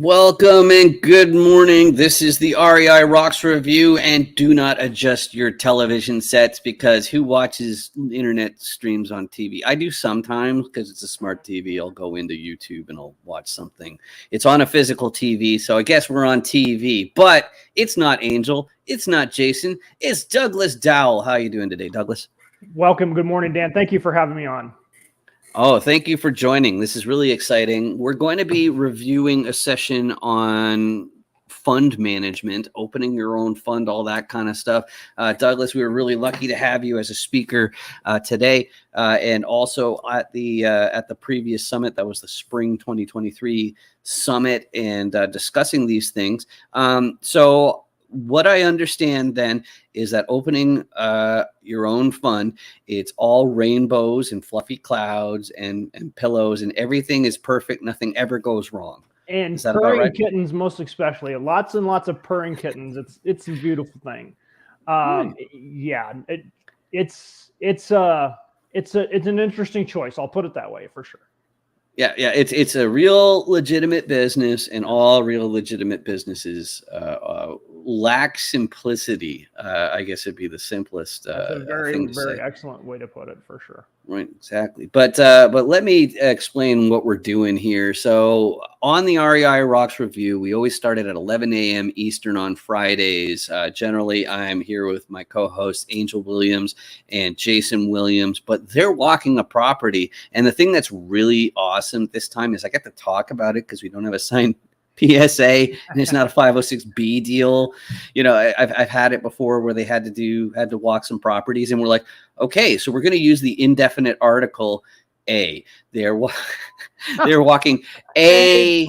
Welcome and good morning. This is the REI Rocks Review, and do not adjust your television sets because who watches internet streams on TV? I do sometimes because it's a smart TV. I'll go into YouTube and I'll watch something. It's on a physical TV, so I guess we're on TV. But it's not Angel. It's not Jason. It's Douglas Dowell. How are you doing today, Douglas? Welcome. Good morning, Dan. Thank you for having me on. Oh, thank you for joining. This is really exciting. We're going to be reviewing a session on fund management, opening your own fund, all that kind of stuff. Douglas, we were really lucky to have you as a speaker today, and also at the previous summit. That was the spring 2023 summit, and discussing these things. So what I understand then is that opening your own fund, it's all rainbows and fluffy clouds and pillows, and everything is perfect. Nothing ever goes wrong. And purring kittens, most especially, lots and lots of purring kittens. It's a beautiful thing. Yeah, it's an interesting choice. I'll put it that way for sure. Yeah, it's a real legitimate business, and all real legitimate businesses lack simplicity. I guess it'd be the simplest. That's a very say. Excellent way to put it, for sure. Right, exactly. But let me explain what we're doing here. So on the REI Rocks Review, we always start at 11 a.m. Eastern on Fridays. Generally, I'm here with my co-hosts Angel Williams and Jason Williams, but they're walking a property. And the thing that's really awesome this time is I get to talk about it because we don't have a signed PSA, and it's not a 506B deal. You know, I've had it before where they had to walk some properties, and we're like, okay, so we're going to use the indefinite article A. They're walking a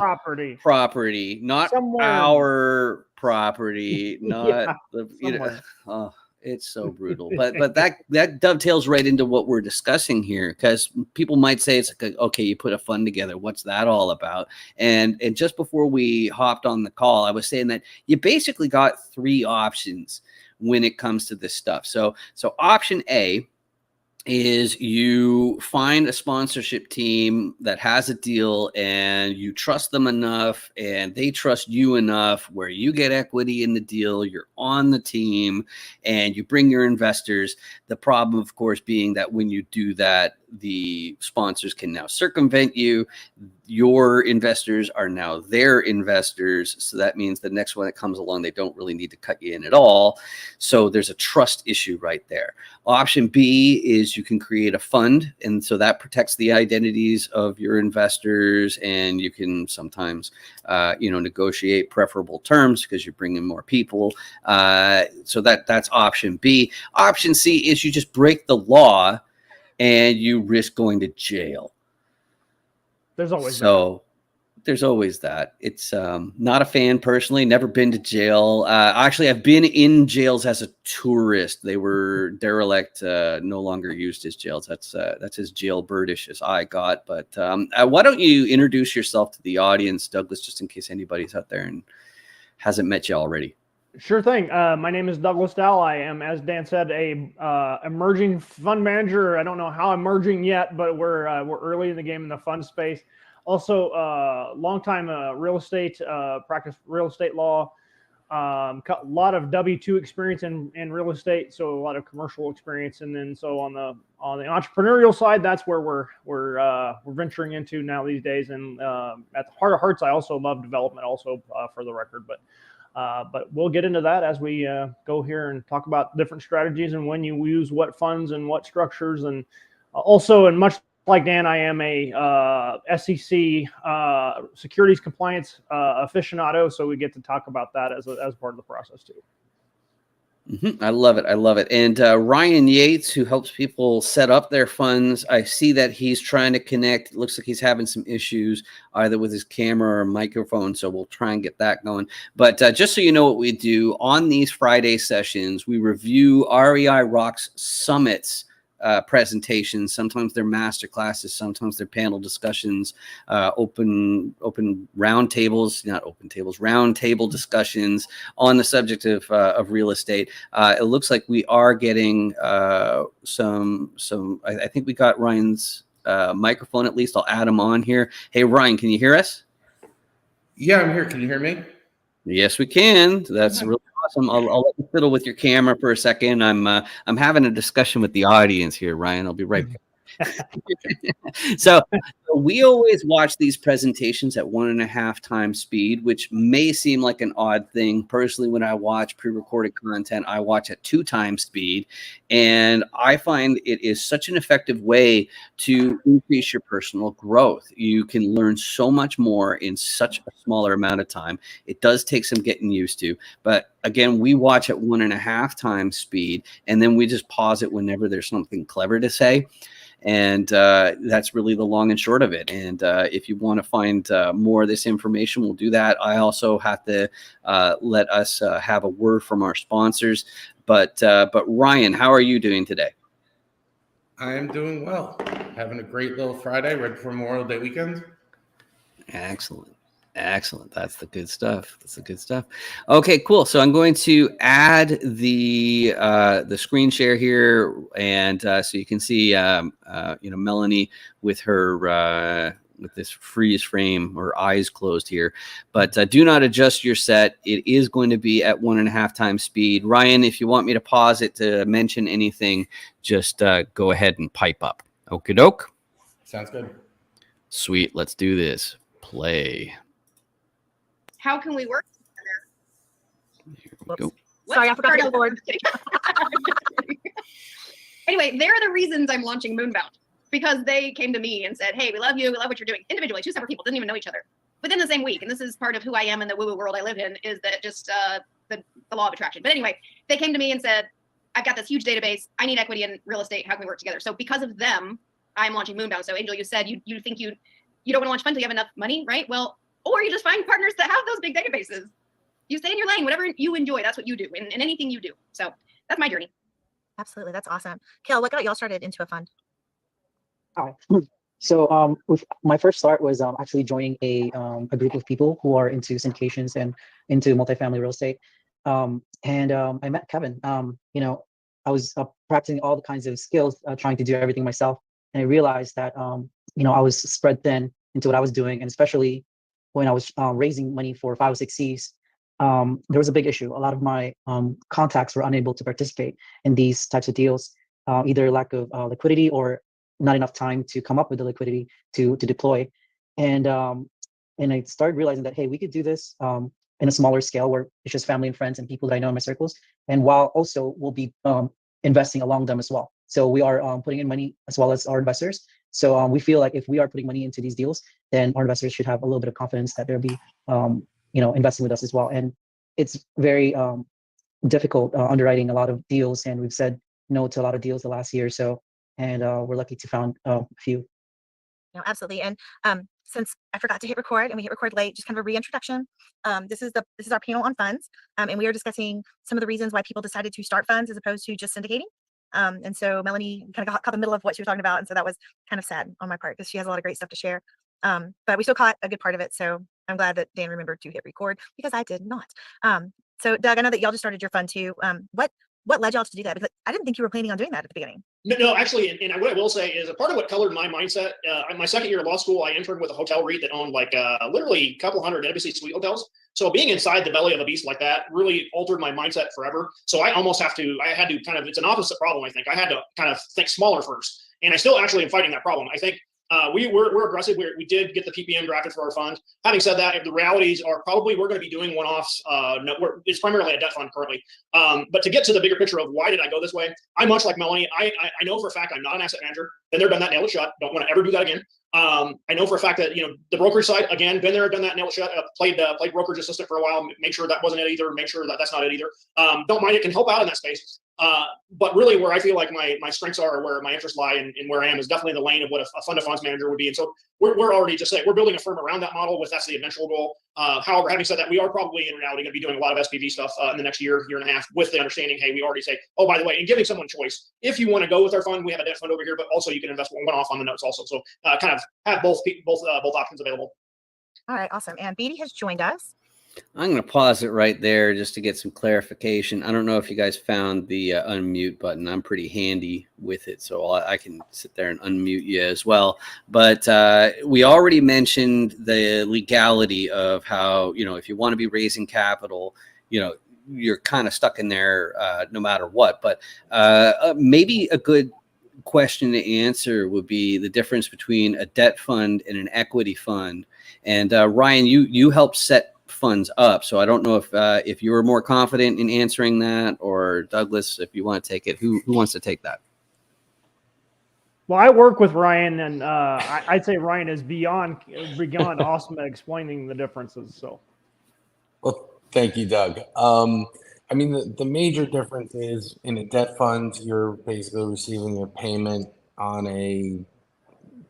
property, not somewhere. Our property, not oh, it's so brutal. But that dovetails right into what we're discussing here, because people might say it's like, okay, you put a fund together. What's that all about? And just before we hopped on the call, I was saying that you basically got three options when it comes to this stuff. So option A is you find a sponsorship team that has a deal, and you trust them enough and they trust you enough where you get equity in the deal, you're on the team, and you bring your investors. The problem, of course, being that when you do that, the sponsors can now circumvent you. Your investors are now their investors. So that means the next one that comes along, they don't really need to cut you in at all. So there's a trust issue right there. Option B is you can create a fund. And so that protects the identities of your investors. And you can sometimes, negotiate preferable terms because you're bringing more people. So that's option B. Option C is you just break the law and you risk going to jail. There's always that. It's not a fan personally, never been to jail. Actually, I've been in jails as a tourist. They were derelict, no longer used as jails. That's as jailbirdish as I got. But why don't you introduce yourself to the audience, Douglas, just in case anybody's out there and hasn't met you already. Sure thing. My name is Douglas Dowell. I am, as Dan said, a emerging fund manager. I don't know how emerging yet, but we're early in the game in the fund space. Also, longtime real estate, practice real estate law. A lot of W-2 experience in real estate, so a lot of commercial experience. And then so on the entrepreneurial side, that's where we're venturing into now these days. And at the heart of hearts, I also love development, also for the record, but we'll get into that as we go here and talk about different strategies and when you use what funds and what structures. And also, and much like Dan, I am a SEC securities compliance aficionado, so we get to talk about that as part of the process too. Mm-hmm. I love it. And Ryan Yates, who helps people set up their funds, I see that he's trying to connect. It looks like he's having some issues either with his camera or microphone, so we'll try and get that going. But just so you know what we do, on these Friday sessions, we review REI Rocks Summits presentations. Sometimes they're master classes, sometimes they're panel discussions, open round tables, round table discussions on the subject of real estate. It looks like we are getting some. I think we got Ryan's microphone at least. I'll add him on here. Hey Ryan, can you hear us? Yeah, I'm here. Can you hear me? Yes, we can. That's really awesome. I'll let you fiddle with your camera for a second. I'm having a discussion with the audience here, Ryan. I'll be right back. So we always watch these presentations at 1.5 times speed, which may seem like an odd thing. Personally, when I watch pre-recorded content, I watch at 2 times speed, and I find it is such an effective way to increase your personal growth. You can learn so much more in such a smaller amount of time. It does take some getting used to, but again, we watch at 1.5 times speed, and then we just pause it whenever there's something clever to say. And that's really the long and short of it. And if you want to find more of this information, we'll do that. I also have to let us have a word from our sponsors. But Ryan, how are you doing today? I am doing well. Having a great little Friday right before Memorial Day weekend. Excellent. Excellent. That's the good stuff. That's the good stuff. Okay, cool. So I'm going to add the screen share here, and so you can see Melanie with her with this freeze frame or eyes closed here. But do not adjust your set. It is going to be at 1.5 times speed. Ryan, if you want me to pause it to mention anything, just go ahead and pipe up. Okie doke. Sounds good. Sweet. Let's do this. Play. How can we work together? Here we go. Sorry, I forgot to record. Anyway, they're the reasons I'm launching Moonbound, because they came to me and said, hey, we love you. We love what you're doing. Individually, 2 separate people, didn't even know each other within the same week. And this is part of who I am in the woo-woo world I live in, is that just the law of attraction. But anyway, they came to me and said, I've got this huge database. I need equity in real estate. How can we work together? So because of them, I'm launching Moonbound. So Angel, you said you think you don't want to launch fund until you have enough money, right? Well, or you just find partners that have those big databases. You stay in your lane, whatever you enjoy, that's what you do, in anything you do. So that's my journey. Absolutely. That's awesome. Kel, what got y'all started into a fund? Hi. So with my first start was actually joining a group of people who are into syndications and into multifamily real estate. I met Kevin. I was practicing all the kinds of skills, trying to do everything myself. And I realized that, I was spread thin into what I was doing. And especially when I was raising money for 506Cs, there was a big issue. A lot of my contacts were unable to participate in these types of deals, either lack of liquidity or not enough time to come up with the liquidity to deploy. And I started realizing that, hey, we could do this in a smaller scale where it's just family and friends and people that I know in my circles. And while also we'll be investing along them as well. So we are putting in money as well as our investors. So we feel like if we are putting money into these deals, then our investors should have a little bit of confidence that they'll be, investing with us as well. And it's very difficult underwriting a lot of deals, and we've said no to a lot of deals the last year or so. And we're lucky to found a few. No, absolutely. And since I forgot to hit record and we hit record late, just kind of a reintroduction. This is our panel on funds, and we are discussing some of the reasons why people decided to start funds as opposed to just syndicating. And so Melanie kind of caught the middle of what she was talking about, and so that was kind of sad on my part because she has a lot of great stuff to share. But we still caught a good part of it, so I'm glad that Dan remembered to hit record because I did not. So Doug, I know that y'all just started your fund too. What led y'all to do that? Because I didn't think you were planning on doing that at the beginning. No, actually, and what I will say is a part of what colored my mindset. In my second year of law school, I interned with a hotel REIT that owned literally a couple hundred Embassy Suite hotels. So being inside the belly of a beast like that really altered my mindset forever. So I had to kind of, it's an opposite problem, I think. I had to kind of think smaller first. And I still actually am fighting that problem. I think we're aggressive. We did get the PPM drafted for our fund. Having said that, the realities are probably we're going to be doing one-offs. It's primarily a debt fund currently. But to get to the bigger picture of why did I go this way, I'm much like Melanie. I know for a fact I'm not an asset manager. Been there, done that, nailed it shut. Don't want to ever do that again. I know for a fact that the brokerage side, again, been there, done that, nailed it shut. Played brokerage assistant for a while. Make sure that wasn't it either. Make sure that that's not it either. Don't mind it. Can help out in that space. But really where I feel like my strengths are, where my interests lie, and where I am is definitely the lane of what a fund of funds manager would be. And so we're already just saying we're building a firm around that model with that's the eventual goal. However, having said that, we are probably in reality going to be doing a lot of SPV stuff in the next year and a half, with the understanding, hey, we already say, oh, by the way, and giving someone choice. If you want to go with our fund, we have a debt fund over here, but also you can invest one off on the notes also. So kind of have both options available. All right, awesome. And Beatty has joined us. I'm going to pause it right there just to get some clarification. I don't know if you guys found the unmute button. I'm pretty handy with it, so I can sit there and unmute you as well. But we already mentioned the legality of how, if you want to be raising capital, you're kind of stuck in there no matter what. But maybe a good question to answer would be the difference between a debt fund and an equity fund. And Ryan, you helped set funds up, so I don't know if you were more confident in answering that, or Douglas, if you want to take it. Who wants to take that? Well, I work with Ryan, and I'd say Ryan is beyond awesome at explaining the differences. So, well, thank you, Doug. I mean, the major difference is in a debt fund, you're basically receiving your payment on a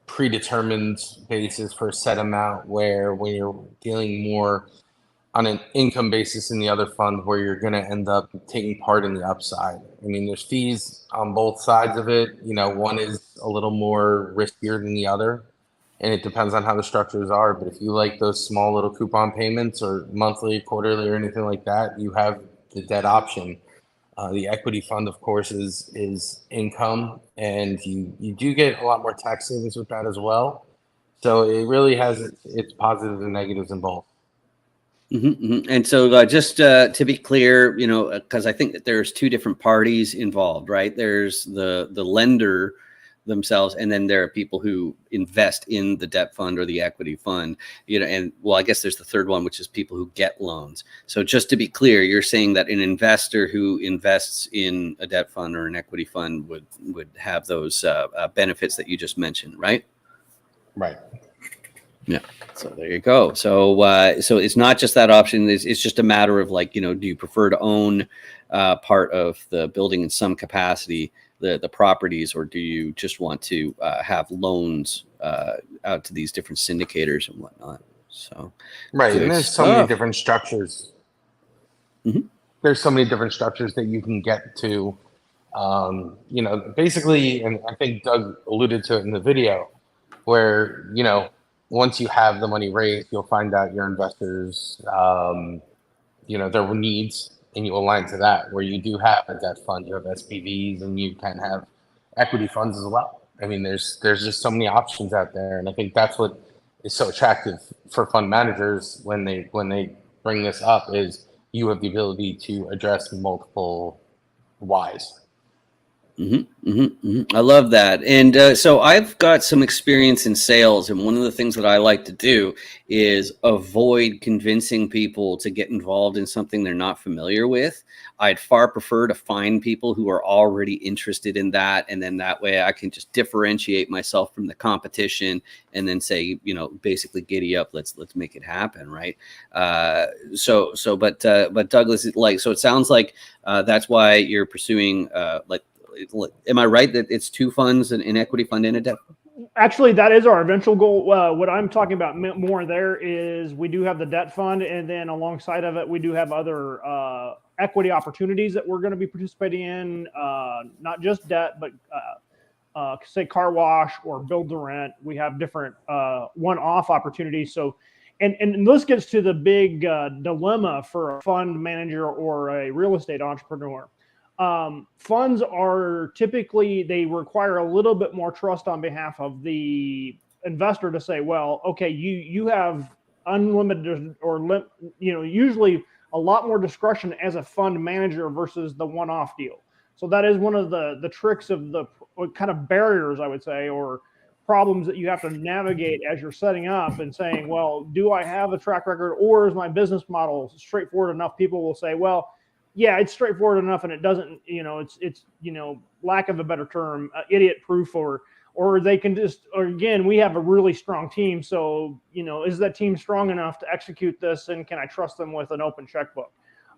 predetermined basis for a set amount, where when you're dealing more on an income basis in the other fund, where you're going to end up taking part in the upside. I mean, there's fees on both sides of it. One is a little more riskier than the other, and it depends on how the structures are. But if you like those small little coupon payments or monthly, quarterly, or anything like that, you have the debt option. The equity fund, of course, is income, and you do get a lot more tax savings with that as well. So it really has its positives and negatives in both. And so just to be clear, because I think that there's two different parties involved, right? There's the lender themselves, and then there are people who invest in the debt fund or the equity fund, and I guess there's the third one, which is people who get loans. So just to be clear, you're saying that an investor who invests in a debt fund or an equity fund would have those benefits that you just mentioned, right? Right. Yeah. So there you go. So it's not just that option. It's just a matter of do you prefer to own part of the building in some capacity, the properties, or do you just want to have loans out to these different syndicators and whatnot? So right, and there's so many different structures. Mm-hmm. There's so many different structures that you can get to. Basically, and I think Doug alluded to it in the video, where once you have the money raised, you'll find out your investors, their needs, and you align to that. Where you do have a debt fund, you have SPVs, and you can have equity funds as well. I mean, there's just so many options out there, and I think that's what is so attractive for fund managers when they bring this up, is you have the ability to address multiple whys. I love that. And so I've got some experience in sales, and one of the things that I like to do is avoid convincing people to get involved in something they're not familiar with. I'd far prefer to find people who are already interested in that, and then that way I can just differentiate myself from the competition and then say, basically giddy up, let's make it happen, right? But Douglas, so it sounds like that's why you're pursuing am I right that it's two funds, an equity fund and a debt fund? Actually, that is our eventual goal. What I'm talking about more there is we do have the debt fund, and then alongside of it, we do have other equity opportunities that we're going to be participating in, not just debt, but say car wash or build to rent. We have different one-off opportunities. So, and this gets to the big dilemma for a fund manager or a real estate entrepreneur. Funds are typically, they require a little bit more trust on behalf of the investor to say, well, okay, you have unlimited or usually a lot more discretion as a fund manager versus the one-off deal. So that is one of the tricks of the kind of barriers, I would say, or problems that you have to navigate as you're setting up and saying, well, do I have a track record, or is my business model straightforward enough? People will say, well, yeah, it's straightforward enough, and it doesn't, it's lack of a better term, idiot proof, or they can just, or again, we have a really strong team. So, is that team strong enough to execute this, and can I trust them with an open checkbook?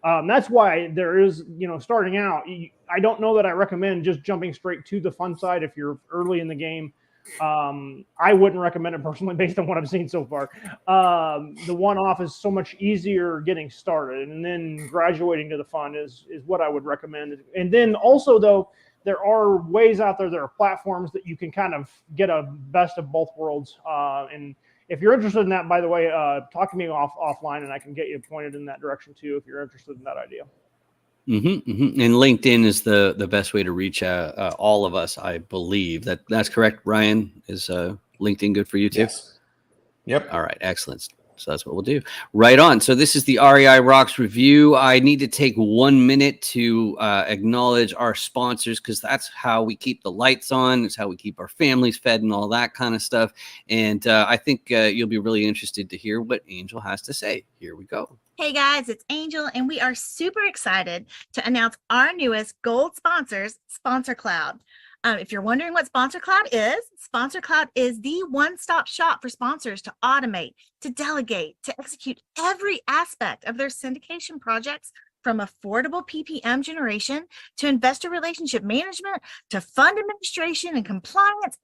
That's why there is, starting out, I don't know that I recommend just jumping straight to the fund side if you're early in the game. I wouldn't recommend it personally based on what I've seen so far. The one-off is so much easier getting started, and then graduating to the fund is what I would recommend. And then also, though, there are ways out there are platforms that you can kind of get a best of both worlds. And if you're interested in that, by the way, talk to me offline, and I can get you pointed in that direction too if you're interested in that idea. And LinkedIn is the best way to reach all of us, I believe. That's correct. Ryan, is LinkedIn good for you too? Yes. Yep. All right, excellent. So that's what we'll do. Right on. So this is the REI Rocks review. I need to take 1 minute to acknowledge our sponsors, because that's how we keep the lights on. It's how we keep our families fed and all that kind of stuff. And I think you'll be really interested to hear what Angel has to say. Here we go. Hey guys, it's Angel, and we are super excited to announce our newest gold sponsors, Sponsor Cloud. If you're wondering what Sponsor Cloud is the one-stop shop for sponsors to automate, to delegate, to execute every aspect of their syndication projects, from affordable PPM generation to investor relationship management to fund administration and compliance,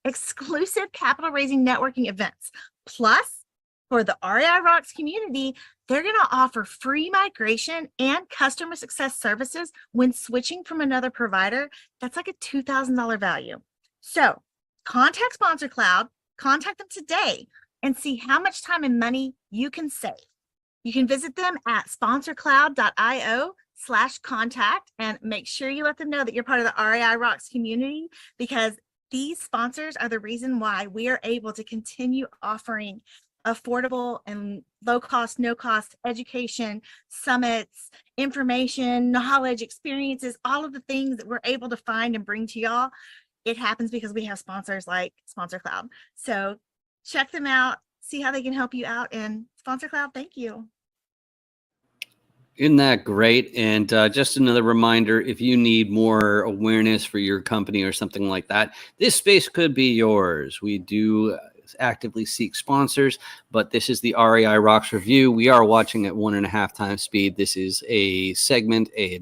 exclusive capital raising networking events. Plus, for the REI Rocks community, they're going to offer free migration and customer success services when switching from another provider. That's like a $2,000 value. So contact Sponsor Cloud, contact them today, and see how much time and money you can save. You can visit them at sponsorcloud.io/contact, and make sure you let them know that you're part of the REI Rocks community, because these sponsors are the reason why we are able to continue offering affordable and low cost, no cost education, summits, information, knowledge, experiences, all of the things that we're able to find and bring to y'all. It happens because we have sponsors like Sponsor Cloud. So check them out, see how they can help you out. And Sponsor Cloud, thank you. Isn't that great? And just another reminder, if you need more awareness for your company or something like that, this space could be yours. We do actively seek sponsors, but this is the REI Rocks review. We are watching at 1.5 times speed. This is a segment, a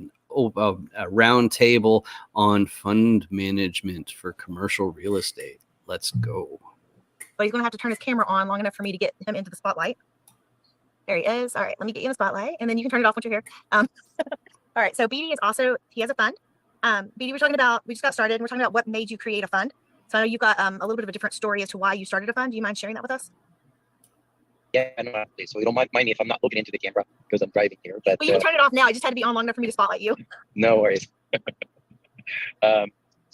round table on fund management for commercial real estate. Let's go. But he's going to have to turn his camera on long enough for me to get him into the spotlight. There he is. All right, let me get you in the spotlight, and then you can turn it off once you're here. All right, so BD is also, he has a fund. BD, we just got started, and we're talking about what made you create a fund. So I know you've got a little bit of a different story as to why you started a fund. Do you mind sharing that with us? Yeah, no, so you don't mind me if I'm not looking into the camera because I'm driving here. But well, you can turn it off now. I just had to be on long enough for me to spotlight you. No worries. So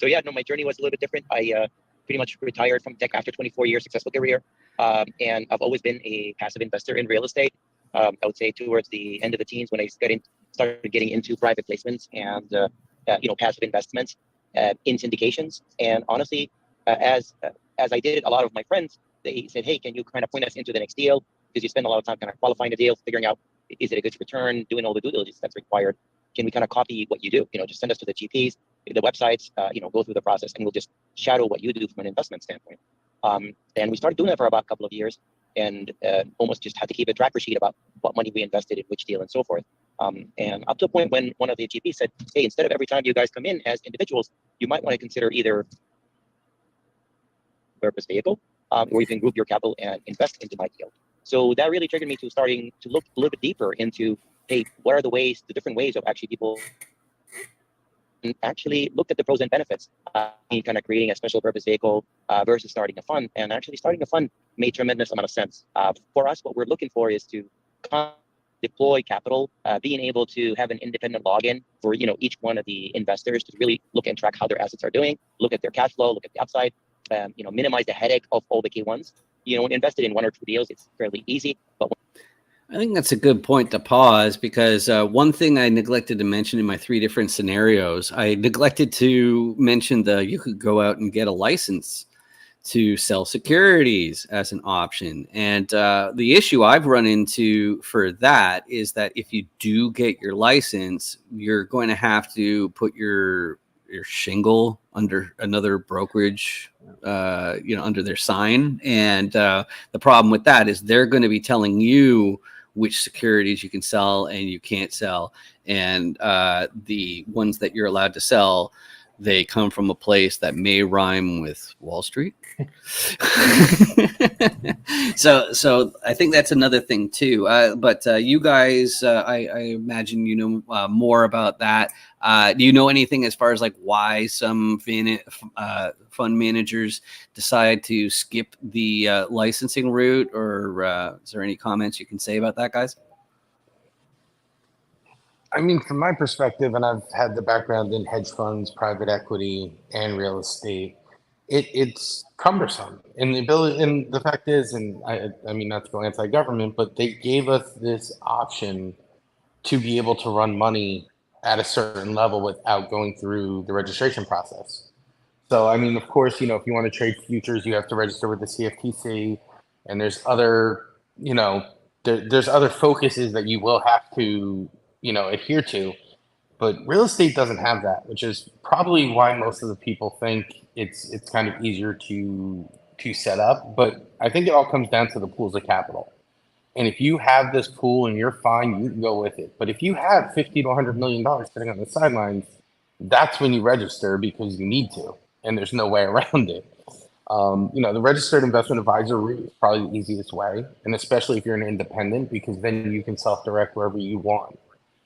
yeah, no, my journey was a little bit different. I pretty much retired from tech after 24 years successful career, and I've always been a passive investor in real estate. I would say towards the end of the teens when I started getting into private placements and passive investments in syndications. And honestly, as I did, a lot of my friends, they said, hey, can you kind of point us into the next deal? Because you spend a lot of time kind of qualifying the deal, figuring out, is it a good return, doing all the due diligence that's required. Can we kind of copy what you do? Just send us to the GPs, the websites, go through the process, and we'll just shadow what you do from an investment standpoint. And we started doing that for about a couple of years, and almost just had to keep a tracker sheet about what money we invested in which deal and so forth. And up to a point when one of the GPs said, hey, instead of every time you guys come in as individuals, you might want to consider either purpose vehicle, or you can group your capital and invest into my deal. So that really triggered me to starting to look a little bit deeper into, hey, what are the different ways of actually people, and actually looked at the pros and benefits in kind of creating a special purpose vehicle versus starting a fund. And actually starting a fund made tremendous amount of sense. For us, what we're looking for is to deploy capital, being able to have an independent login for each one of the investors to really look and track how their assets are doing, look at their cash flow, look at the upside, minimize the headache of all the key ones. When invested in 1 or 2 deals, it's fairly easy. But I think that's a good point to pause, because one thing I neglected to mention in my 3 different scenarios, I neglected to mention you could go out and get a license to sell securities as an option. And the issue I've run into for that is that if you do get your license, you're going to have to put your shingle under another brokerage, under their sign. And the problem with that is they're going to be telling you which securities you can sell and you can't sell. And the ones that you're allowed to sell they come from a place that may rhyme with Wall Street. So I think that's another thing too. But you guys, I imagine you know more about that. Do you know anything as far as like why some fund managers decide to skip the licensing route, or is there any comments you can say about that, guys? I mean, from my perspective, and I've had the background in hedge funds, private equity, and real estate, it's cumbersome. And the ability, and the fact is, and I mean, not to go anti-government, but they gave us this option to be able to run money at a certain level without going through the registration process. So, I mean, of course, you know, if you want to trade futures, you have to register with the CFTC, and there's other, you know, there's other focuses that you will have to, you know, adhere to. But real estate doesn't have that, which is probably why most of the people think it's kind of easier to set up. But I think it all comes down to the pools of capital. And if you have this pool and you're fine, you can go with it. But if you have $50 to $100 million sitting on the sidelines, that's when you register because you need to, and there's no way around it. You know, the registered investment advisor route is probably the easiest way, and especially if you're an independent, because then you can self-direct wherever you want.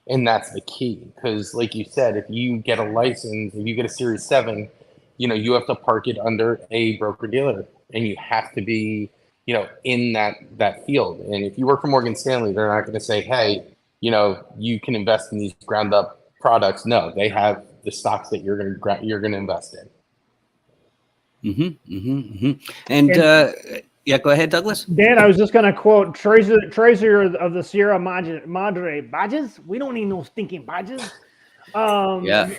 And that's the key, because like you said, if you get a license, if you get a Series 7, you know, you have to park it under a broker-dealer, and you have to be, you know, in that field. And if you work for Morgan Stanley, they're not going to say, hey, you know, you can invest in these ground-up products. No, they have the stocks that you're going to invest in. And yeah, go ahead, Douglas. Dan, I was just going to quote Tracer of the Sierra Madre badges. We don't need no stinking badges. Yeah,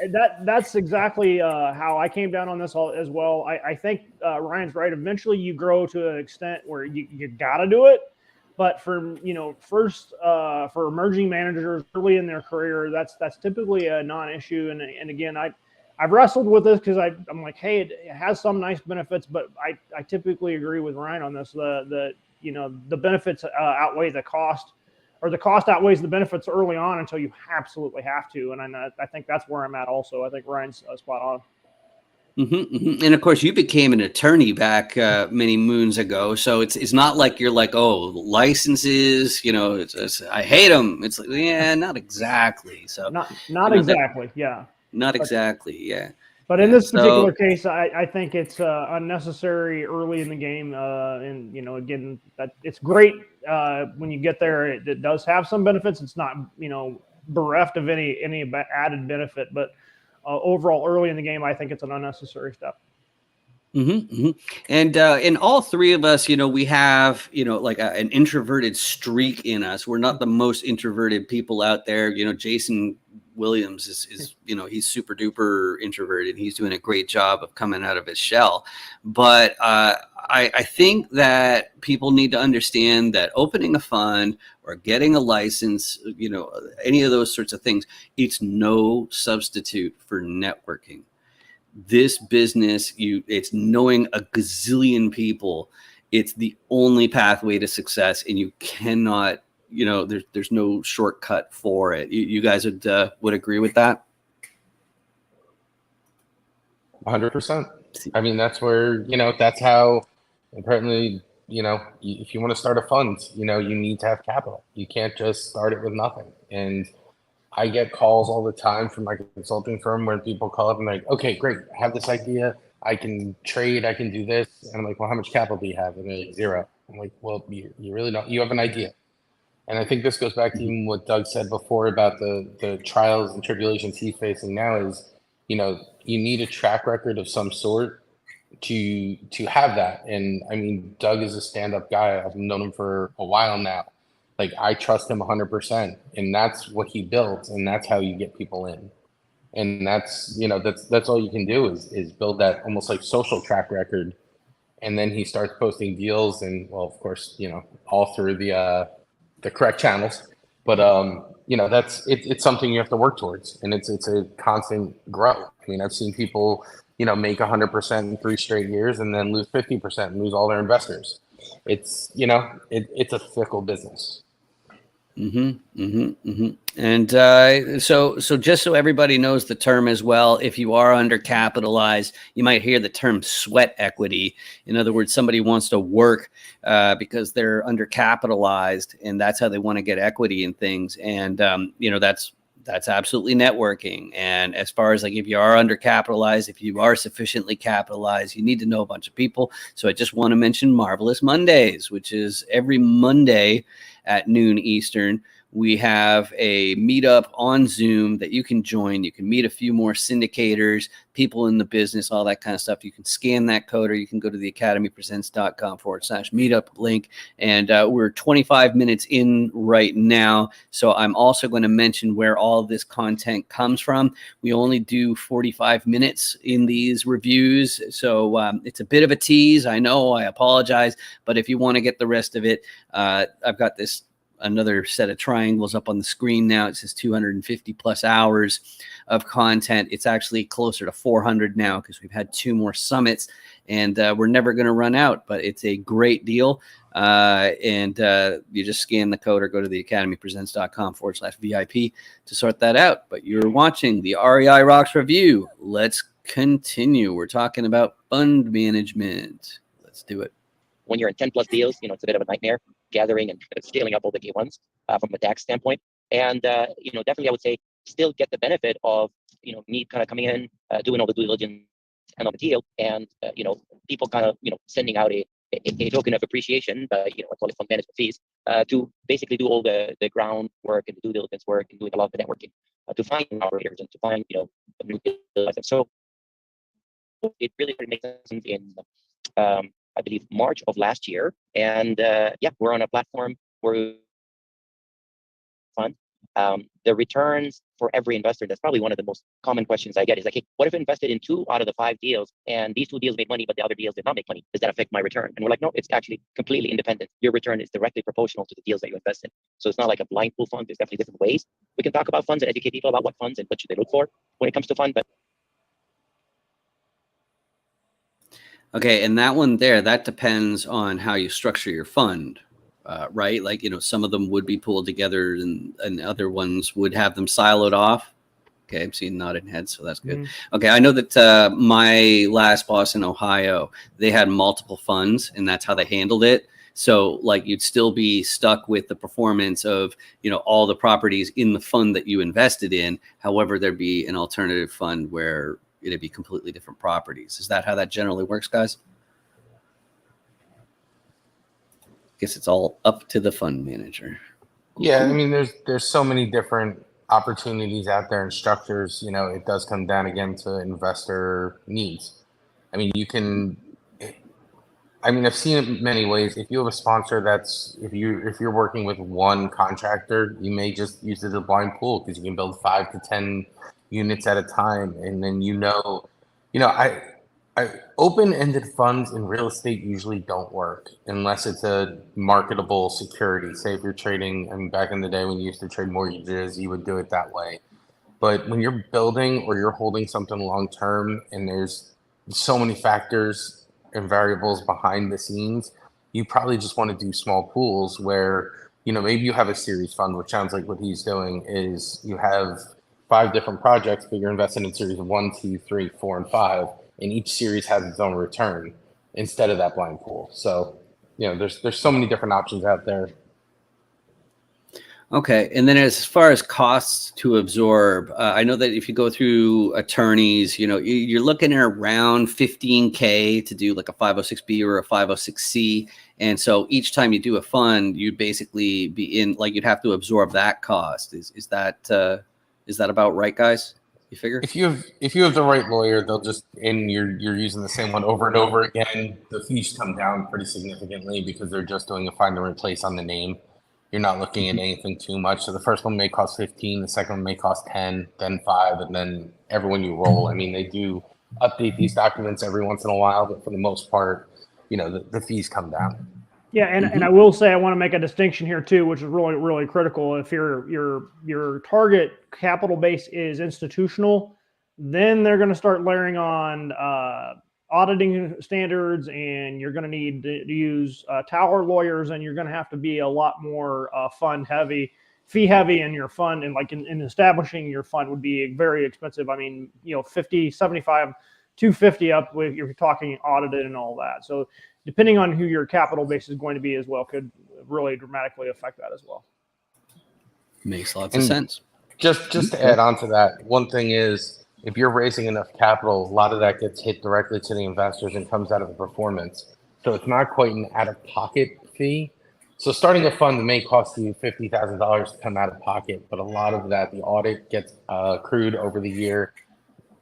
that's exactly how I came down on this as well. I think Ryan's right. Eventually, you grow to an extent where you got to do it. But for first for emerging managers early in their career, that's typically a non-issue. And again, I've wrestled with this because I'm like, hey, it has some nice benefits, but I typically agree with Ryan on this. The benefits outweigh the cost, or the cost outweighs the benefits early on until you absolutely have to. And I think that's where I'm at also. I think Ryan's spot on. And of course, you became an attorney back many moons ago, so it's not like you're like, oh, licenses, you know, I hate them. It's like, yeah, not exactly. So not exactly, yeah. Not exactly, yeah. But in this particular case, I think it's unnecessary early in the game. And, you know, again, that it's great when you get there. It does have some benefits. It's not, you know, bereft of any added benefit. But overall, early in the game, I think it's an unnecessary step. And all three of us, you know, we have, you know, like an introverted streak in us. We're not the most introverted people out there. You know, Jason Williams is you know, he's super duper introverted. He's doing a great job of coming out of his shell. But I think that people need to understand that opening a fund or getting a license, you know, any of those sorts of things, it's no substitute for networking. This business, it's knowing a gazillion people. It's the only pathway to success, and you cannot, you know, there's no shortcut for it. You guys would agree with that? 100%. I mean, that's where, you know, that's how apparently, you know, if you want to start a fund, you know, you need to have capital. You can't just start it with nothing. And I get calls all the time from my consulting firm where people call up and like, okay, great, I have this idea. I can trade, I can do this. And I'm like, well, how much capital do you have? And they're like, zero. I'm like, well, you really don't, you have an idea. And I think this goes back to even what Doug said before about the trials and tribulations he's facing now is, you know, you need a track record of some sort to have that. And I mean, Doug is a stand-up guy. I've known him for a while now. Like, I trust him 100%, and that's what he built, and that's how you get people in. And that's, you know, that's all you can do is build that almost like social track record. And then he starts posting deals, and well, of course, you know, all through the correct channels. But you know, it's something you have to work towards, and it's a constant grow. I mean, I've seen people, you know, make 100% in 3 straight years and then lose 50% and lose all their investors. It's, you know, it's a fickle business. And so just so everybody knows the term as well, if you are undercapitalized, you might hear the term sweat equity. In other words, somebody wants to work because they're undercapitalized, and that's how they want to get equity in things. And that's absolutely networking. And as far as like, if you are undercapitalized, if you are sufficiently capitalized, you need to know a bunch of people. So I just want to mention Marvelous Mondays, which is every Monday at noon Eastern. We have a meetup on Zoom that you can join. You can meet a few more syndicators, people in the business, all that kind of stuff. You can scan that code, or you can go to theacademypresents.com/meetup link. And we're 25 minutes in right now. So I'm also going to mention where all this content comes from. We only do 45 minutes in these reviews. So it's a bit of a tease. I know, I apologize. But if you want to get the rest of it, I've got another set of triangles up on the screen now. It says 250 plus hours of content. It's actually closer to 400 now because we've had 2 more summits, and we're never going to run out, but it's a great deal. And you just scan the code or go to theacademypresents.com/VIP to sort that out. But you're watching the REI Rocks review. Let's continue. We're talking about fund management. Let's do it. When you're in 10 plus deals, it's a bit of a nightmare gathering and scaling up all the key ones from a tax standpoint. And, definitely I would say still get the benefit of, me kind of coming in, doing all the due diligence and on the deal, and, people kind of, sending out a token of appreciation, I call it fund management fees, to basically do all the groundwork and the due diligence work and doing a lot of the networking to find operators and to find, new deals. So it really makes sense in, I believe, March of last year. And we're on a platform where fund. The returns for every investor, that's probably one of the most common questions I get is like, hey, what if I invested in 2 out of the 5 deals and these 2 deals made money, but the other deals did not make money? Does that affect my return? And we're like, no, it's actually completely independent. Your return is directly proportional to the deals that you invest in. So it's not like a blind pool fund. There's definitely different ways we can talk about funds and educate people about what funds and what should they look for when it comes to fund. But okay, and that one there, that depends on how you structure your fund, right? Like, some of them would be pulled together and other ones would have them siloed off. Okay, I'm seeing nodding heads, so that's good. Okay, I know that my last boss in Ohio, they had multiple funds, and that's how they handled it. So, like, you'd still be stuck with the performance of, all the properties in the fund that you invested in. However, there'd be an alternative fund where it'd be completely different properties. Is that how that generally works, guys? Guess it's all up to the fund manager. Yeah, I mean, there's so many different opportunities out there and structures. It does come down again to investor needs. I mean, I've seen it many ways. If you have a sponsor if you're working with one contractor, you may just use it as a blind pool because you can build 5 to 10 units at a time, and then I open-ended funds in real estate usually don't work unless it's a marketable security. Say if you're trading, back in the day when you used to trade mortgages, you would do it that way. But when you're building or you're holding something long-term and there's so many factors and variables behind the scenes, you probably just want to do small pools where, maybe you have a series fund, which sounds like what he's doing is you have 5 different projects, but you're invested in series 1, 2, 3, 4, and 5. And each series has its own return instead of that blind pool. So, there's so many different options out there. Okay, and then as far as costs to absorb, I know that if you go through attorneys, you're looking at around $15K to do like a 506B or a 506C. And so each time you do a fund, you'd basically be in, like, you'd have to absorb that cost. Is that about right, guys? You figure? If you have the right lawyer, they'll just, and you're using the same one over and over again, the fees come down pretty significantly because they're just doing a find and replace on the name. You're not looking at anything too much. So the first one may cost 15, the second one may cost 10, then 5, and then every one you roll. I mean, they do update these documents every once in a while, but for the most part, the fees come down. Yeah, and I will say I want to make a distinction here too, which is really, really critical. If your target capital base is institutional, then they're going to start layering on auditing standards, and you're going to need to use Tower lawyers, and you're going to have to be a lot more fund heavy. fee heavy in your fund, and like in establishing your fund would be very expensive. I mean, 50, 75, 250 up if you're talking audited and all that. So depending on who your capital base is going to be as well could really dramatically affect that as well. Makes lots of sense. Just to add on to that, one thing is if you're raising enough capital, a lot of that gets hit directly to the investors and comes out of the performance. So it's not quite an out-of-pocket fee. So starting a fund may cost you $50,000 to come out of pocket, but a lot of that, the audit gets accrued over the year,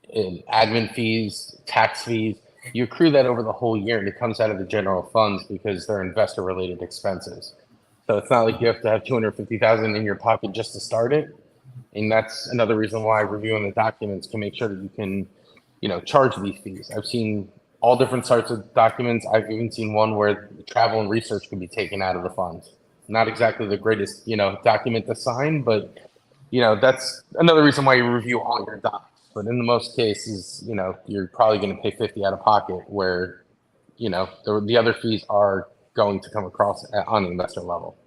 in admin fees, tax fees. You accrue that over the whole year, and it comes out of the general funds because they're investor-related expenses. So it's not like you have to have $250,000 in your pocket just to start it. And that's another reason why reviewing the documents can make sure that you can, charge these fees. I've seen all different sorts of documents. I've even seen one where travel and research can be taken out of the funds. Not exactly the greatest, document to sign, but, that's another reason why you review all your docs. But in the most cases, you're probably going to pay 50 out of pocket where, the other fees are going to come across on the investor level.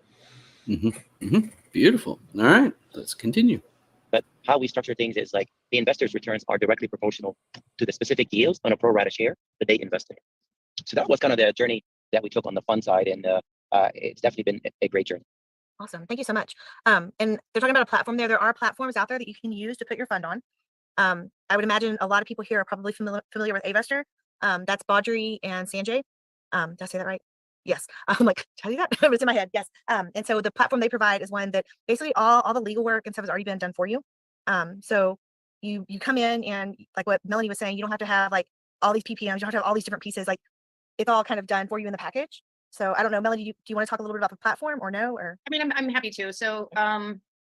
Beautiful. All right, let's continue. But how we structure things is like the investors' returns are directly proportional to the specific deals on a pro rata share that they invested in. So that was kind of the journey that we took on the fund side, and it's definitely been a great journey. Awesome. Thank you so much. And they're talking about a platform there. There are platforms out there that you can use to put your fund on. I would imagine a lot of people here are probably familiar with Avestor. That's Baudry and Sanjay. Did I say that right? Yes. I'm like, tell you that? It's in my head. Yes. And so the platform they provide is one that basically all the legal work and stuff has already been done for you. So you come in and like what Melanie was saying, you don't have to have like all these PPMs. You don't have to have all these different pieces. Like it's all kind of done for you in the package. So I don't know, Melanie, do you want to talk a little bit about the platform or no? Or I mean, I'm happy to. So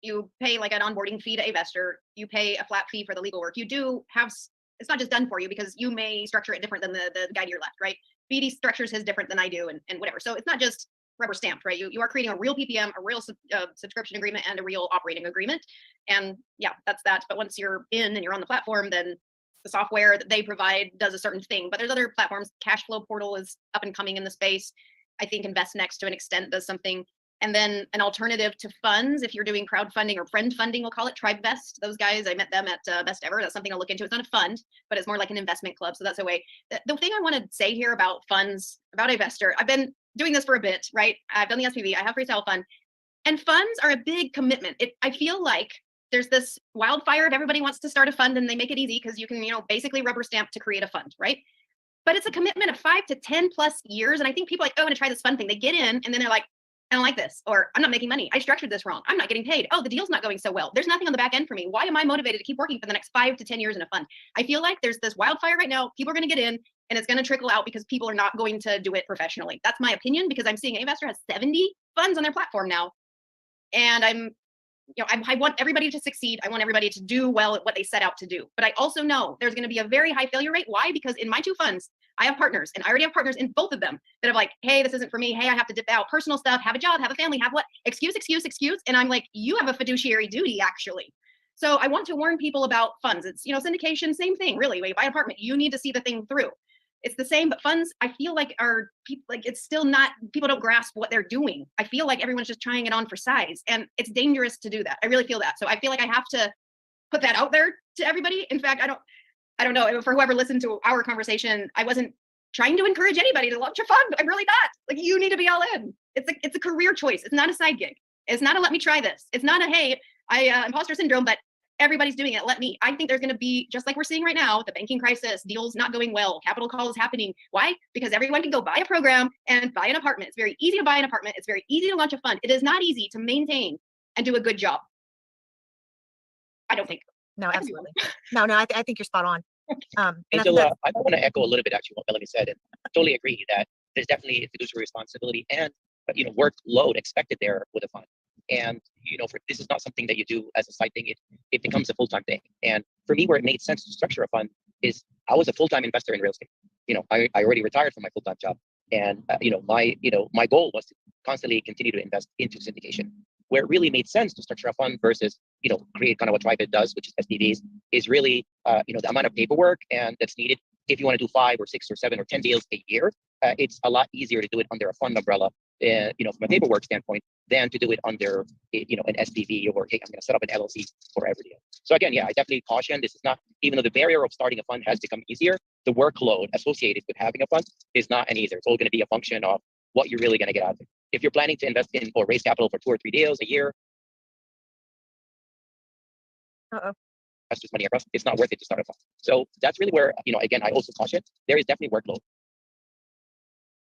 you pay like an onboarding fee to Avestor. You pay a flat fee for the legal work. You do have, it's not just done for you because you may structure it different than the guy to your left, right? BD structures his different than I do and whatever. So it's not just rubber stamped, right? You are creating a real PPM, a real subscription agreement, and a real operating agreement. And yeah, that's that. But once you're in and you're on the platform, then the software that they provide does a certain thing. But there's other platforms. Cashflow Portal is up and coming in the space. I think InvestNext to an extent does something. And then an alternative to funds, if you're doing crowdfunding or friend funding, we'll call it TribeVest. Those guys, I met them at Best Ever. That's something I'll look into. It's not a fund, but it's more like an investment club. So that's a way. The thing I want to say here about funds, about Avestor, I've been doing this for a bit, right? I've done the SPV, I have Freestyle Fund, and funds are a big commitment. I feel like there's this wildfire if everybody wants to start a fund and they make it easy because you can, basically rubber stamp to create a fund, right? But it's a commitment of 5 to 10 plus years. And I think people are like, oh, I'm going to try this fun thing. They get in and then they're like, I don't like this, or I'm not making money. I structured this wrong. I'm not getting paid. Oh, the deal's not going so well. There's nothing on the back end for me. Why am I motivated to keep working for the next 5 to 10 years in a fund? I feel like there's this wildfire right now. People are going to get in and it's going to trickle out because people are not going to do it professionally. That's my opinion because I'm seeing Avestor has 70 funds on their platform now. And I want everybody to succeed. I want everybody to do well at what they set out to do. But I also know there's going to be a very high failure rate. Why? Because in my 2 funds, I have partners, and I already have partners in both of them that are like, hey, this isn't for me. Hey, I have to dip out personal stuff, have a job, have a family, have what? Excuse. And I'm like, you have a fiduciary duty, actually. So I want to warn people about funds. It's, syndication, same thing, really. When you buy an apartment, you need to see the thing through. It's the same, but funds, I feel like are people like it's still not, people don't grasp what they're doing. I feel like everyone's just trying it on for size, and it's dangerous to do that. I really feel that. So I feel like I have to put that out there to everybody. In fact, I don't know, for whoever listened to our conversation, I wasn't trying to encourage anybody to launch a fund. I'm really not. Like, you need to be all in. It's a career choice. It's not a side gig. It's not a let me try this. It's not a hey, imposter syndrome, but everybody's doing it. Let me. I think there's going to be, just like we're seeing right now, the banking crisis, deals not going well, capital calls happening. Why? Because everyone can go buy a program and buy an apartment. It's very easy to buy an apartment. It's very easy to launch a fund. It is not easy to maintain and do a good job. I don't think. No, absolutely. No, I think you're spot on. Angela, I want to echo a little bit actually what Melanie said, and I totally agree that there's definitely a fiduciary responsibility and workload expected there with a fund. And this is not something that you do as a side thing. It becomes a full-time thing. And for me, where it made sense to structure a fund is I was a full-time investor in real estate. I already retired from my full-time job, and my goal was to constantly continue to invest into syndication. Where it really made sense to structure a fund versus create kind of what TribeVest does, which is SPVs, is really the amount of paperwork and that's needed if you want to do 5 or 6 or 7 or 10 deals a year. it's a lot easier to do it under a fund umbrella, from a paperwork standpoint, than to do it under, an SPV, or, hey, I'm going to set up an LLC for every deal. So again, yeah, I definitely caution. This is not, even though the barrier of starting a fund has become easier, the workload associated with having a fund is not any easier. It's all going to be a function of what you're really going to get out of it. If you're planning to invest in or raise capital for 2 or 3 deals a year, that's just money across. It's not worth it to start a fund. So that's really where, again, I also caution. There is definitely workload.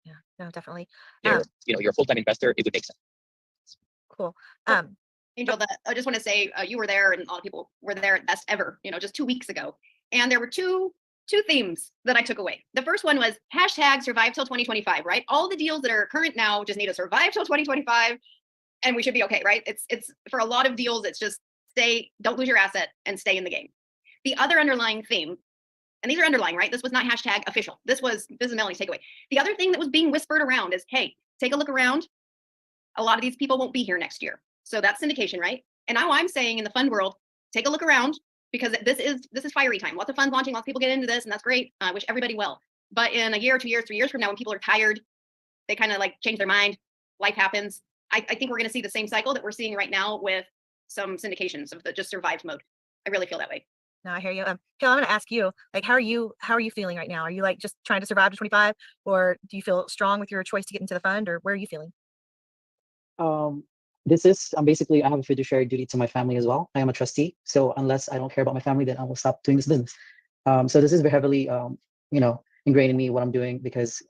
Yeah, no, definitely. You're a full-time investor, it would make sense. Cool. Angel, I just want to say you were there, and a lot of people were there at Best Ever, just 2 weeks ago. And there were two themes that I took away. The first one was hashtag survive till 2025, right? All the deals that are current now just need to survive till 2025, and we should be okay, right? It's for a lot of deals, it's just don't lose your asset and stay in the game. The other underlying theme, and these are underlying, right? This was not hashtag official. This is Melanie's takeaway. The other thing that was being whispered around is, hey, take a look around. A lot of these people won't be here next year. So that's syndication, right? And now I'm saying in the fund world, take a look around, because this is fiery time. Lots of funds launching, lots of people get into this, and that's great. I wish everybody well. But in a year, 2 years, 3 years from now, when people are tired, they kind of like change their mind, life happens. I think we're going to see the same cycle that we're seeing right now with some syndications of the just survive mode. I really feel that way. No, I hear you. Kel, I'm going to ask you, like, how are you feeling right now? Are you like just trying to survive to 25, or do you feel strong with your choice to get into the fund, or where are you feeling? Basically, I have a fiduciary duty to my family as well. I am a trustee. So unless I don't care about my family, then I will stop doing this business. So this is very heavily, ingrained in me, what I'm doing, because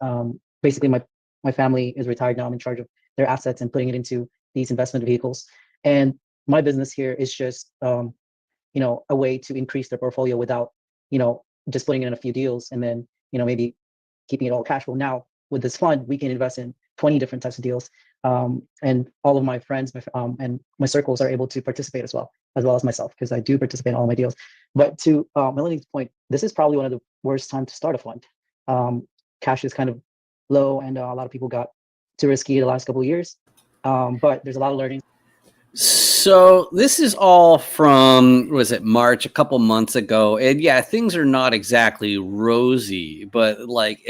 basically my family is retired now. I'm in charge of their assets and putting it into these investment vehicles. And my business here is just, a way to increase their portfolio without, just putting in a few deals and then, maybe keeping it all cash flow. Now with this fund, we can invest in 20 different types of deals. And all of my friends, and my circles are able to participate as well as myself, because I do participate in all my deals. But to Melanie's point, this is probably one of the worst times to start a fund. Cash is kind of low, and a lot of people got too risky the last couple of years. But there's a lot of learning. So this is all from, was it March, a couple months ago? And yeah, things are not exactly rosy, but like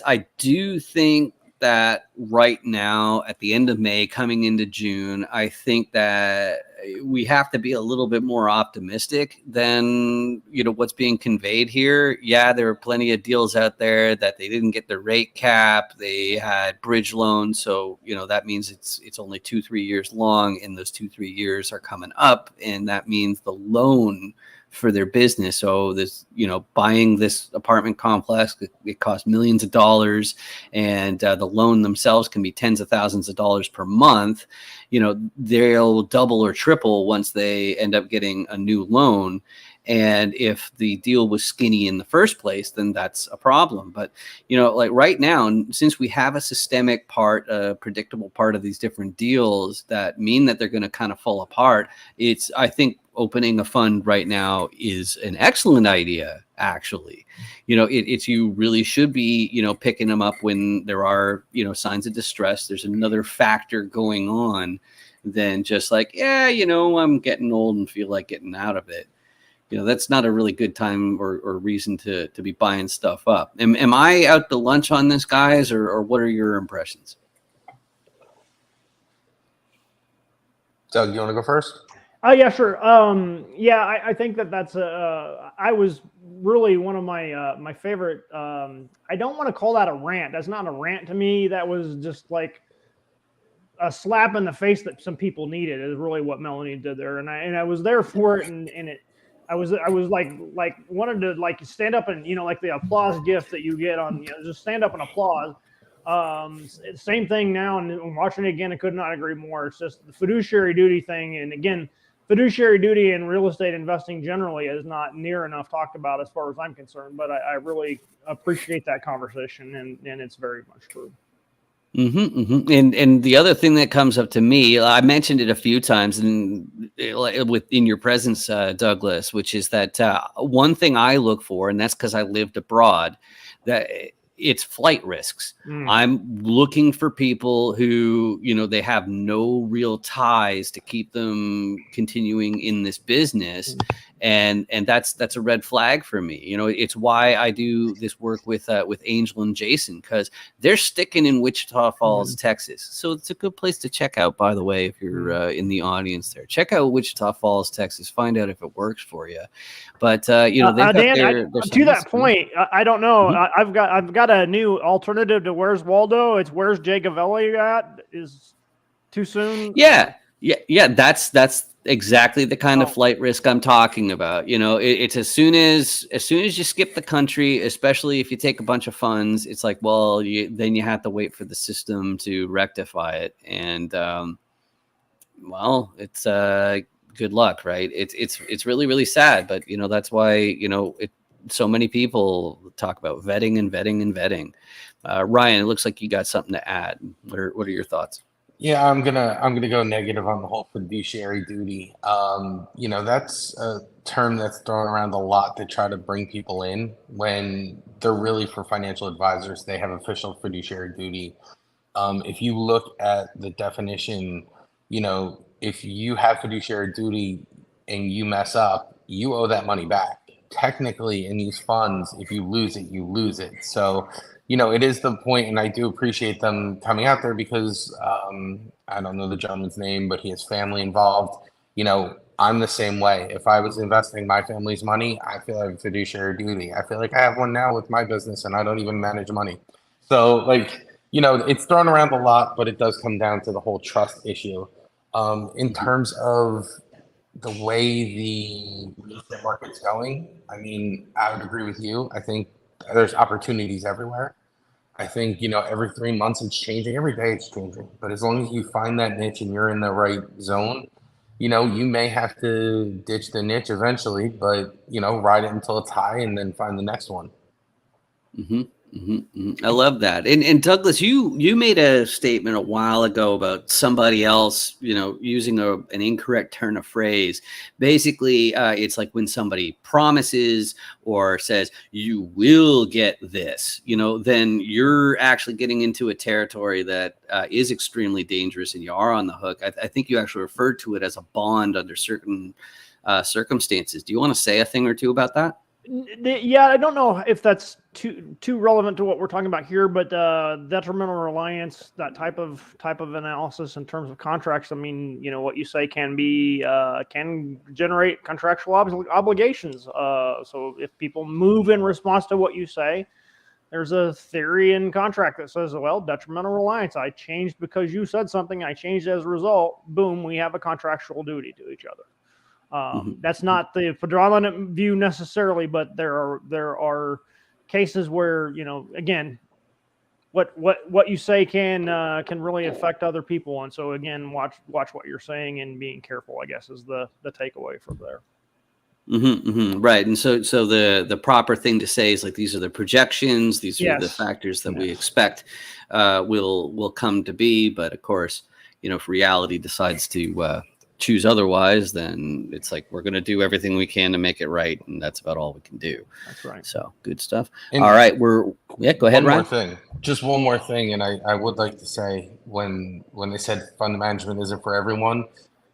I do think that right now at the end of May, coming into June, I think that we have to be a little bit more optimistic than, what's being conveyed here. Yeah, there are plenty of deals out there that they didn't get the rate cap. They had bridge loans. So, that means it's only 2-3 years long, and those 2-3 years are coming up. And that means the loan for their business. So this, buying this apartment complex, it costs millions of dollars, and the loan themselves can be tens of thousands of dollars per month. They'll double or triple once they end up getting a new loan. And if the deal was skinny in the first place, then that's a problem. But, like right now, since we have a systemic part, a predictable part of these different deals that mean that they're going to kind of fall apart, I think opening a fund right now is an excellent idea, actually. You really should be, picking them up when there are, signs of distress. There's another factor going on than just like, yeah, I'm getting old and feel like getting out of it. That's not a really good time or reason to be buying stuff up. Am I out to lunch on this, guys, or what are your impressions? Doug, you want to go first? Yeah, sure. I think that's I was really one of my favorite. I don't want to call that a rant. That's not a rant to me. That was just like a slap in the face that some people needed, is really what Melanie did there. And I was there for it. And I was like wanted to like stand up and, like the applause gift that you get on, just stand up and applaud. Same thing now, and watching it again, I could not agree more. It's just the fiduciary duty thing. And again, fiduciary duty in real estate investing generally is not near enough talked about as far as I'm concerned, but I really appreciate that conversation, and it's very much true. And the other thing that comes up to me, I mentioned it a few times in your presence, Douglas, which is that one thing I look for, and that's because I lived abroad, that it's flight risks. I'm looking for people who, they have no real ties to keep them continuing in this business. and that's a red flag for me. You know, it's why I do this work with Angel and Jason, because they're sticking in Wichita Falls, Texas. So it's a good place to check out, by the way, if you're in the audience there. Check out Wichita Falls, Texas. Find out if it works for you. But you know, they've got Dan, their to that point, I don't know. Mm-hmm. I've got a new alternative to Where's Waldo. It's Where's Jay Gavelli at? Is too soon? Yeah. That's exactly the kind of flight risk I'm talking about. You know, it's as soon as you skip the country, especially if you take a bunch of funds, it's like, well, then you have to wait for the system to rectify it. And well, it's good luck, right? It's really, really sad, but you know, that's why, you know, so many people talk about vetting and vetting and vetting. Ryan, it looks like you got something to add. What are your thoughts? Yeah, I'm gonna go negative on the whole fiduciary duty. You know, that's a term that's thrown around a lot to try to bring people in when they're really for financial advisors. They have official fiduciary duty. If you look at the definition, you know, if you have fiduciary duty and you mess up, you owe that money back. Technically, in these funds, if you lose it, you lose it. So, you know, it is the point, and I do appreciate them coming out there because I don't know the gentleman's name, but he has family involved. You know, I'm the same way. If I was investing my family's money, I feel I have a fiduciary duty. I feel like I have one now with my business, and I don't even manage money. So, like, you know, it's thrown around a lot, but it does come down to the whole trust issue. In terms of the way the real estate market's going, I mean, I would agree with you. I think there's opportunities everywhere. I think, you know, every 3 months it's changing. Every day it's changing. But as long as you find that niche and you're in the right zone, you know, you may have to ditch the niche eventually, but, you know, ride it until it's high and then find the next one. I love that. And Douglas, you made a statement a while ago about somebody else, you know, using an incorrect turn of phrase. Basically, it's like when somebody promises or says you will get this, you know, then you're actually getting into a territory that is extremely dangerous, and you are on the hook. I think you actually referred to it as a bond under certain circumstances. Do you want to say a thing or two about that? Yeah, I don't know if that's too relevant to what we're talking about here, but detrimental reliance, that type of analysis in terms of contracts. I mean, you know, what you say can generate contractual obligations. So if people move in response to what you say, there's a theory in contract that says, well, detrimental reliance. I changed because you said something. I changed as a result. Boom, we have a contractual duty to each other. That's not the predominant view necessarily, but there are cases where, you know, again, what you say can really affect other people, and so again, watch what you're saying and being careful, I guess, is the takeaway from there. Right, and so the proper thing to say is like, these are the projections, these are the factors that we expect will come to be, but of course, you know, if reality decides to choose otherwise, then it's like, we're going to do everything we can to make it right, and that's about all we can do. That's right. So good stuff. And all right, go ahead, Ryan. Just one more thing, and I would like to say, when they said fund management isn't for everyone,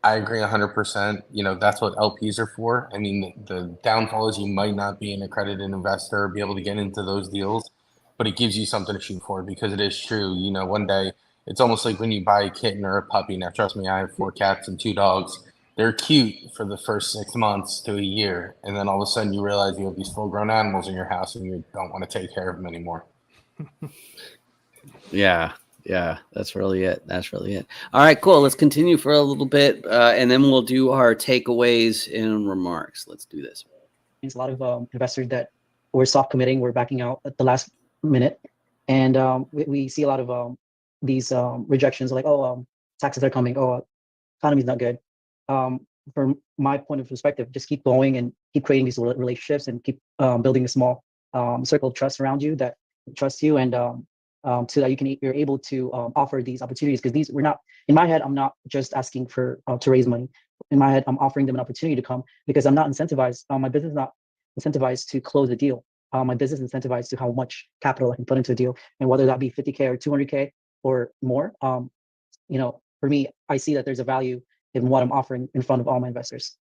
I agree 100%. You know, that's what LPs are for. I mean, the downfall is you might not be an accredited investor or be able to get into those deals, but it gives you something to shoot for, because it is true. You know, one day, it's almost like when you buy a kitten or a puppy. Now, trust me, I have 4 cats and 2 dogs. They're cute for the first 6 months to a year. And then all of a sudden you realize you have these full-grown animals in your house and you don't want to take care of them anymore. Yeah, that's really it. All right, cool. Let's continue for a little bit, and then we'll do our takeaways and remarks. Let's do this. There's a lot of investors that were soft committing, we're backing out at the last minute. And we see a lot of these rejections, like, taxes are coming, economy's not good. From my point of perspective, just keep going and keep creating these relationships and keep building a small circle of trust around you that trust you, and so that you're able to offer these opportunities. Because we're not, in my head, I'm not just asking for to raise money. In my head, I'm offering them an opportunity to come, because I'm not incentivized. My business is not incentivized to close a deal. My business is incentivized to how much capital I can put into a deal, and whether that be 50K or 200K or more. You know, for me, I see that there's a value in what I'm offering in front of all my investors.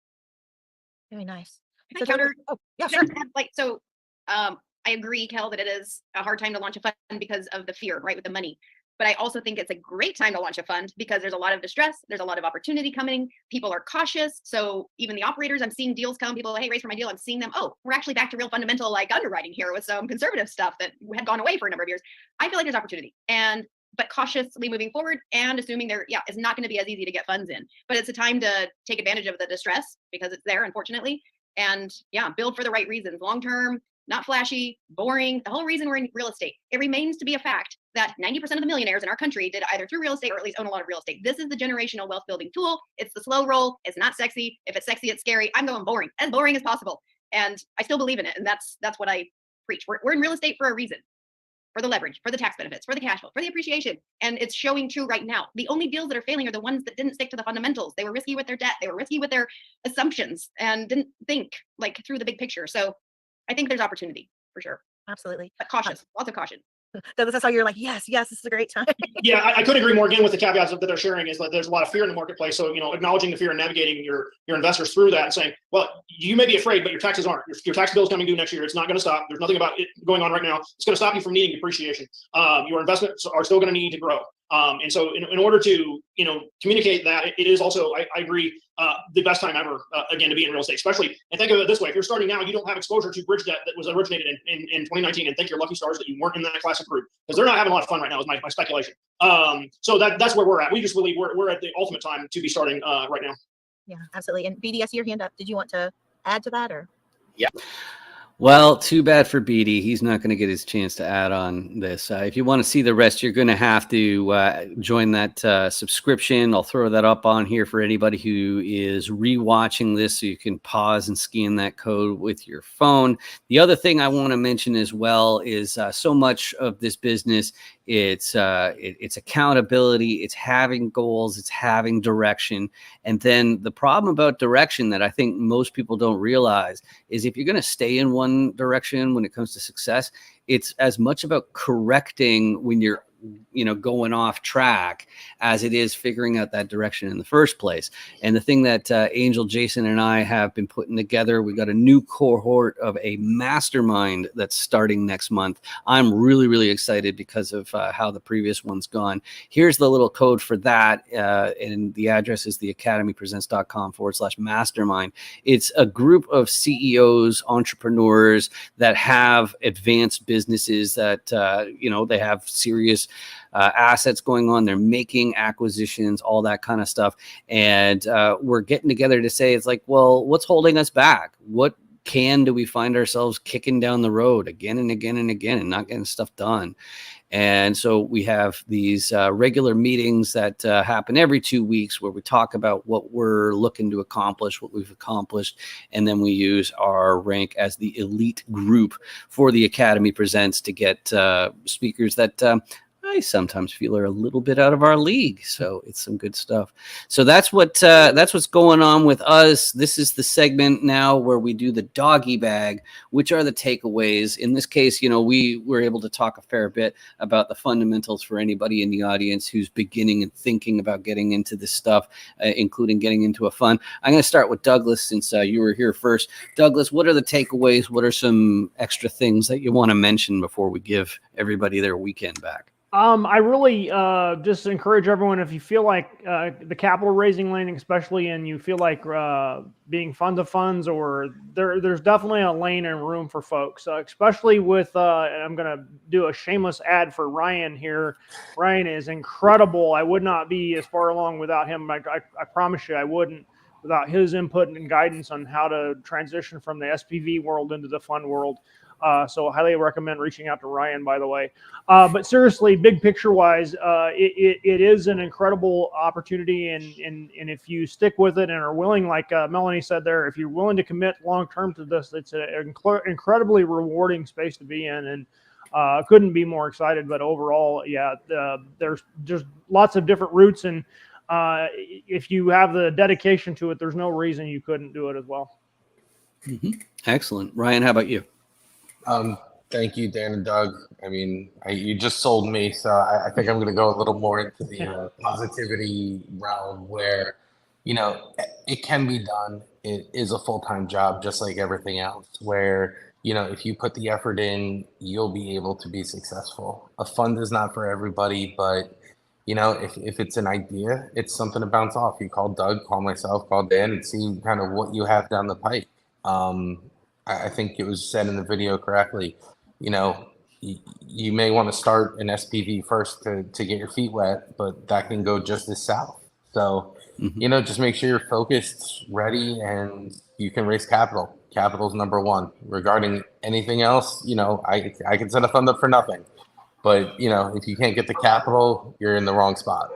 Very nice. Can I counter? Oh, yeah, sure. I agree, Kel, that it is a hard time to launch a fund because of the fear, right, with the money. But I also think it's a great time to launch a fund because there's a lot of distress, there's a lot of opportunity coming. People are cautious. So even the operators, I'm seeing deals come. People, hey, raise for my deal. I'm seeing them. Oh, we're actually back to real fundamental like underwriting here with some conservative stuff that had gone away for a number of years. I feel like there's opportunity, but cautiously moving forward and assuming there, it's not going to be as easy to get funds in. But it's a time to take advantage of the distress because it's there, unfortunately, and build for the right reasons, long term. Not flashy, boring. The whole reason we're in real estate, it remains to be a fact that 90% of the millionaires in our country did either through real estate or at least own a lot of real estate. This is the generational wealth building tool. It's the slow roll. It's not sexy. If it's sexy, it's scary. I'm going boring as possible. And I still believe in it. And that's what I preach. We're in real estate for a reason, for the leverage, for the tax benefits, for the cash flow, for the appreciation. And it's showing true right now. The only deals that are failing are the ones that didn't stick to the fundamentals. They were risky with their debt. They were risky with their assumptions and didn't think like through the big picture. So I think there's opportunity. For sure. Absolutely. But cautious, lots of caution. Douglas, that's how you're like, yes, this is a great time. Yeah, I couldn't agree more. Again, with the caveats that they're sharing is that there's a lot of fear in the marketplace. So, acknowledging the fear and navigating your investors through that and saying, well, you may be afraid, but your taxes aren't. Your tax bill is coming due next year. It's not going to stop. There's nothing about it going on right now. It's going to stop you from needing depreciation. Your investments are still going to need to grow. And so in order to, communicate that, it is also, I agree, the best time ever, again, to be in real estate, especially, and think of it this way, if you're starting now, you don't have exposure to bridge debt that was originated in 2019, and thank your lucky stars that you weren't in that classic group, because they're not having a lot of fun right now is my speculation. So that's where we're at. We just believe we're at the ultimate time to be starting right now. Yeah, absolutely. And BD, I see your hand up. Did you want to add to that or? Yeah. Well, too bad for BD. He's not going to get his chance to add on this. If you want to see the rest, you're going to have to join that subscription. I'll throw that up on here for anybody who is rewatching this, so you can pause and scan that code with your phone. The other thing I want to mention as well is so much of this business, it's accountability, it's having goals, it's having direction. And then the problem about direction that I think most people don't realize is if you're going to stay in one direction when it comes to success, it's as much about correcting when you're going off track as it is figuring out that direction in the first place. And the thing that Angel, Jason, and I have been putting together, we got a new cohort of a mastermind that's starting next month. I'm really, really excited because of how the previous one's gone. Here's the little code for that. And the address is theacademypresents.com/mastermind. It's a group of CEOs, entrepreneurs that have advanced businesses that, they have serious assets going on. They're making acquisitions, all that kind of stuff. And we're getting together to say, it's like, well, what's holding us back? What do we find ourselves kicking down the road again and again and again and not getting stuff done? And so we have these regular meetings that happen every 2 weeks where we talk about what we're looking to accomplish, what we've accomplished, and then we use our rank as the elite group for the Academy Presents to get speakers that I sometimes feel are a little bit out of our league. So it's some good stuff. So that's what's going on with us. This is the segment now where we do the doggy bag, which are the takeaways. In this case, we were able to talk a fair bit about the fundamentals for anybody in the audience who's beginning and thinking about getting into this stuff, including getting into a fund. I'm going to start with Douglas since you were here first. Douglas, what are the takeaways? What are some extra things that you want to mention before we give everybody their weekend back? I really just encourage everyone, if you feel like the capital raising lane, especially, and you feel like being fund of funds, or there's definitely a lane and room for folks, especially with, and I'm going to do a shameless ad for Ryan here. Ryan is incredible. I would not be as far along without him. I promise you I wouldn't, without his input and guidance on how to transition from the SPV world into the fund world. So I highly recommend reaching out to Ryan, by the way. But seriously, big picture wise, it is an incredible opportunity. And if you stick with it and are willing, like Melanie said there, if you're willing to commit long term to this, it's an incredibly rewarding space to be in. And couldn't be more excited. But overall, there's just lots of different routes. And if you have the dedication to it, there's no reason you couldn't do it as well. Mm-hmm. Excellent. Ryan, how about you? Thank you, Dan and Doug. I mean, you just sold me, so I think I'm going to go a little more into the positivity realm where, it can be done. it is a full-time job, just like everything else, where, you know, if you put the effort in, you'll be able to be successful. A fund is not for everybody, but, you know, if it's an idea, it's something to bounce off. You call Doug, call myself, call Dan, and see kind of what you have down the pipe. I think it was said in the video correctly, you know, you may want to start an SPV first to get your feet wet, but that can go just as south. So, you know, just make sure you're focused, ready, and you can raise capital. Capital's number one. Regarding anything else, you know, I can set a fund up for nothing. But, you know, if you can't get the capital, you're in the wrong spot.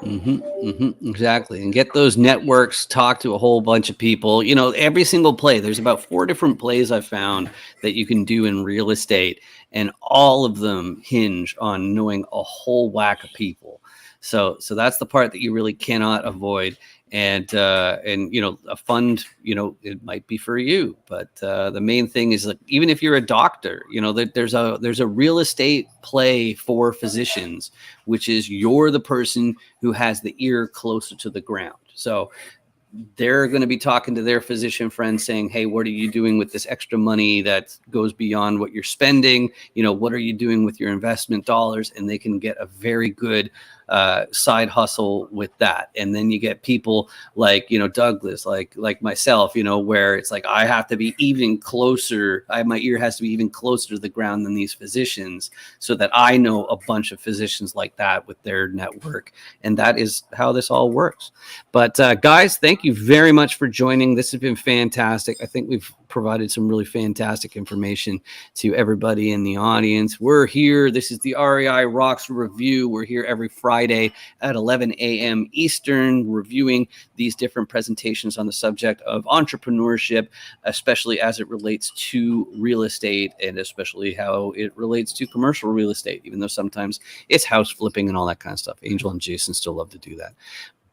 Exactly. And get those networks, talk to a whole bunch of people. You know, every single play, there's about 4 different plays I've found that you can do in real estate, and all of them hinge on knowing a whole whack of people. So that's the part that you really cannot avoid. And you know, a fund, you know, it might be for you, but the main thing is, like, even if you're a doctor, you know, that there's a real estate play for physicians, which is you're the person who has the ear closer to the ground. So they're going to be talking to their physician friends saying, hey, what are you doing with this extra money that goes beyond what you're spending? You know, what are you doing with your investment dollars? And they can get a very good side hustle with that. And then you get people like, you know, Douglas, like myself, you know, where it's like, I have to be even closer. My ear has to be even closer to the ground than these physicians, so that I know a bunch of physicians like that with their network. And that is how this all works. But guys, thank you very much for joining. This has been fantastic. I think we've provided some really fantastic information to everybody in the audience. We're here. This is the REI Rocks Review. We're here every Friday at 11 a.m. Eastern, reviewing these different presentations on the subject of entrepreneurship, especially as it relates to real estate, and especially how it relates to commercial real estate, even though sometimes it's house flipping and all that kind of stuff. Angel and Jason still love to do that.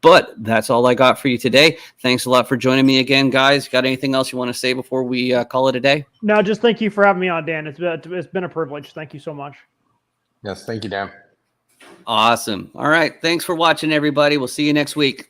But that's all I got for you today. Thanks a lot for joining me again, guys. Got anything else you want to say before we call it a day? No, just thank you for having me on, Dan. It's been a privilege. Thank you so much. Yes, thank you, Dan. Awesome. All right. Thanks for watching, everybody. We'll see you next week.